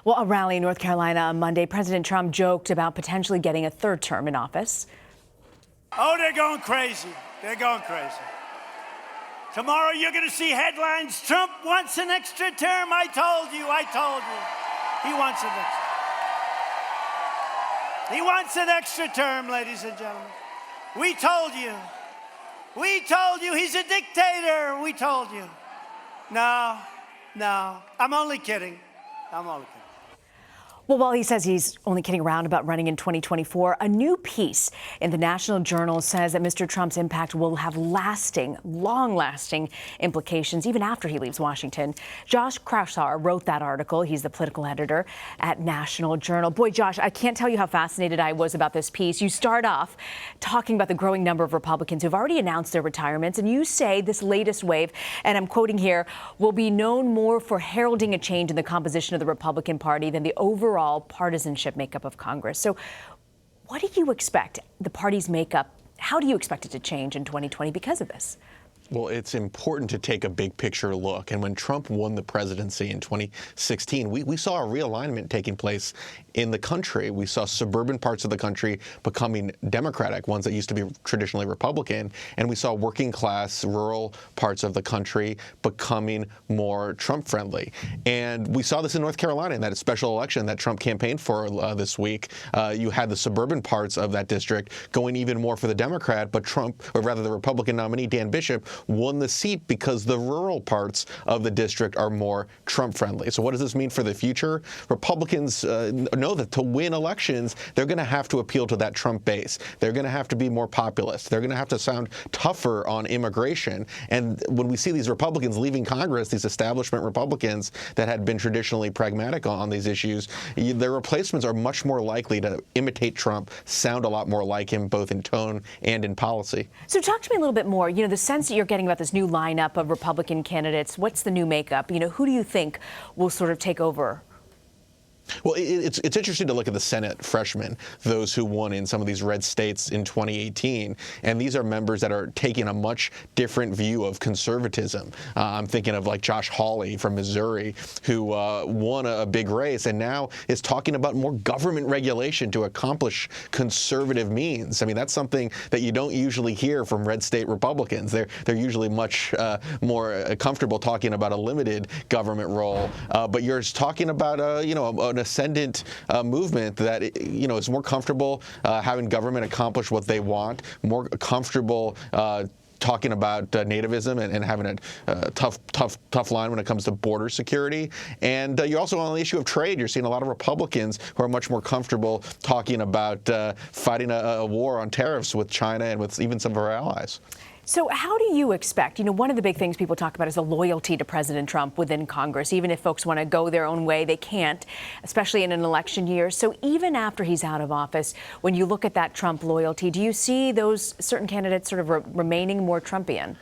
Well, a rally in North Carolina on Monday, President Trump joked about potentially getting a third term in office. Oh, they're going crazy. They're going crazy. Tomorrow you're going to see headlines. Trump wants an extra term. I told you. He wants an extra. He wants an extra term, ladies and gentlemen. We told you. We told you he's a dictator. We told you. No. I'm only kidding. Well, while he says he's only kidding around about running in 2024, a new piece in the National Journal says that Mr. Trump's impact will have long-lasting implications even after he leaves Washington. Josh Kraushaar wrote that article. He's the political editor at National Journal. Boy, Josh, I can't tell you how fascinated I was about this piece. You start off talking about the growing number of Republicans who've already announced their retirements, and you say this latest wave, and I'm quoting here, will be known more for heralding a change in the composition of the Republican Party than the overall partisanship makeup of Congress. So what do you expect the party's makeup? How do you expect it to change in 2020 because of this? Well, it's important to take a big picture look. And when Trump won the presidency in 2016, we saw a realignment taking place in the country. We saw suburban parts of the country becoming Democratic, ones that used to be traditionally Republican. And we saw working class, rural parts of the country becoming more Trump friendly. And we saw this in North Carolina in that special election that Trump campaigned for this week. You had the suburban parts of that district going even more for the Democrat, but Trump, or rather the Republican nominee, Dan Bishop, won the seat because the rural parts of the district are more Trump friendly. So what does this mean for the future? Republicans know that to win elections, they're going to have to appeal to that Trump base. They're going to have to be more populist. They're going to have to sound tougher on immigration. And when we see these Republicans leaving Congress, these establishment Republicans that had been traditionally pragmatic on these issues, their replacements are much more likely to imitate Trump, sound a lot more like him, both in tone and in policy. So talk to me a little bit more, the sense that you're getting about this new lineup of Republican candidates. What's the new makeup? Who do you think will sort of take over? Well, it's interesting to look at the Senate freshmen, those who won in some of these red states in 2018. And these are members that are taking a much different view of conservatism. I'm thinking of like Josh Hawley from Missouri, who won a big race and now is talking about more government regulation to accomplish conservative means. I mean, that's something that you don't usually hear from red state Republicans. They're usually much more comfortable talking about a limited government role. But you're talking about, an ascendant movement that is more comfortable having government accomplish what they want, more comfortable talking about nativism and having a tough line when it comes to border security. And you're also on the issue of trade. You're seeing a lot of Republicans who are much more comfortable talking about fighting a war on tariffs with China and with even some of our allies. So how do you expect, one of the big things people talk about is the loyalty to President Trump within Congress. Even if folks want to go their own way, they can't, especially in an election year. So even after he's out of office, when you look at that Trump loyalty, do you see those certain candidates sort of remaining more Trumpian?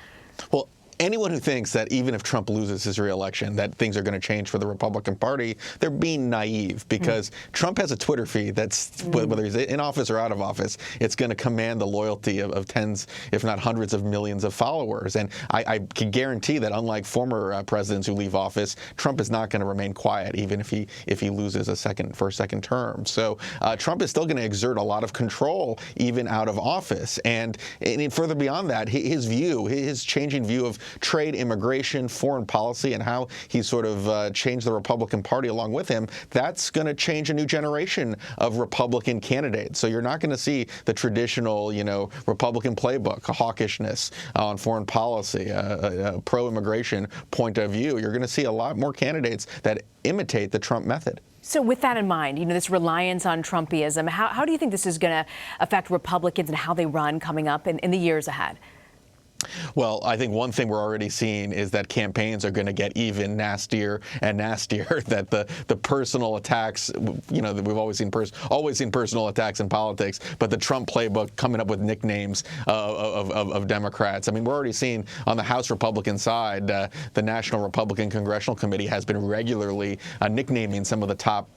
Well, anyone who thinks that even if Trump loses his reelection, that things are going to change for the Republican Party, they're being naive because Trump has a Twitter feed that's, whether he's in office or out of office, it's going to command the loyalty of tens, if not hundreds of millions of followers. And I can guarantee that unlike former presidents who leave office, Trump is not going to remain quiet, even if he loses a second term. So Trump is still going to exert a lot of control even out of office. And further beyond that, his changing view of trade, immigration, foreign policy, and how he sort of changed the Republican Party along with him, that's going to change a new generation of Republican candidates. So you're not going to see the traditional, Republican playbook, a hawkishness on foreign policy, a pro-immigration point of view. You're going to see a lot more candidates that imitate the Trump method. So with that in mind, this reliance on Trumpism, how do you think this is going to affect Republicans and how they run coming up in the years ahead? Well, I think one thing we're already seeing is that campaigns are going to get even nastier and nastier. That the personal attacks, that we've always seen personal attacks in politics, but the Trump playbook coming up with nicknames of Democrats. I mean, we're already seeing on the House Republican side, the National Republican Congressional Committee has been regularly nicknaming some of the top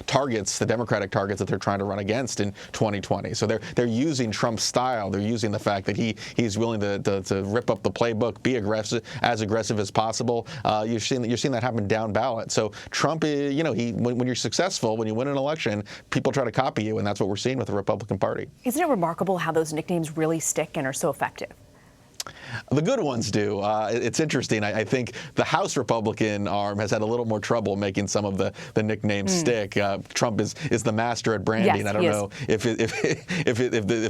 targets, the Democratic targets that they're trying to run against in 2020. So they're using Trump's style. They're using the fact that he's willing to to rip up the playbook, be aggressive, as aggressive as possible. You're seeing that happen down ballot. So Trump, when you're successful, when you win an election, people try to copy you, and that's what we're seeing with the Republican Party. Isn't it remarkable how those nicknames really stick and are so effective? The good ones do. It's interesting. I think the House Republican arm has had a little more trouble making some of the nicknames stick. Trump is the master at branding. Yes, I don't know if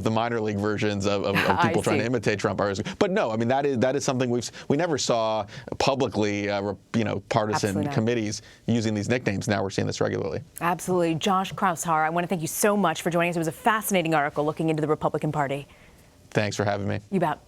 the minor league versions of people trying to imitate Trump are. But no, I mean that is something we never saw publicly. Partisan committees using these nicknames. Now we're seeing this regularly. Absolutely, Josh Kraushaar. I want to thank you so much for joining us. It was a fascinating article looking into the Republican Party. Thanks for having me. You bet.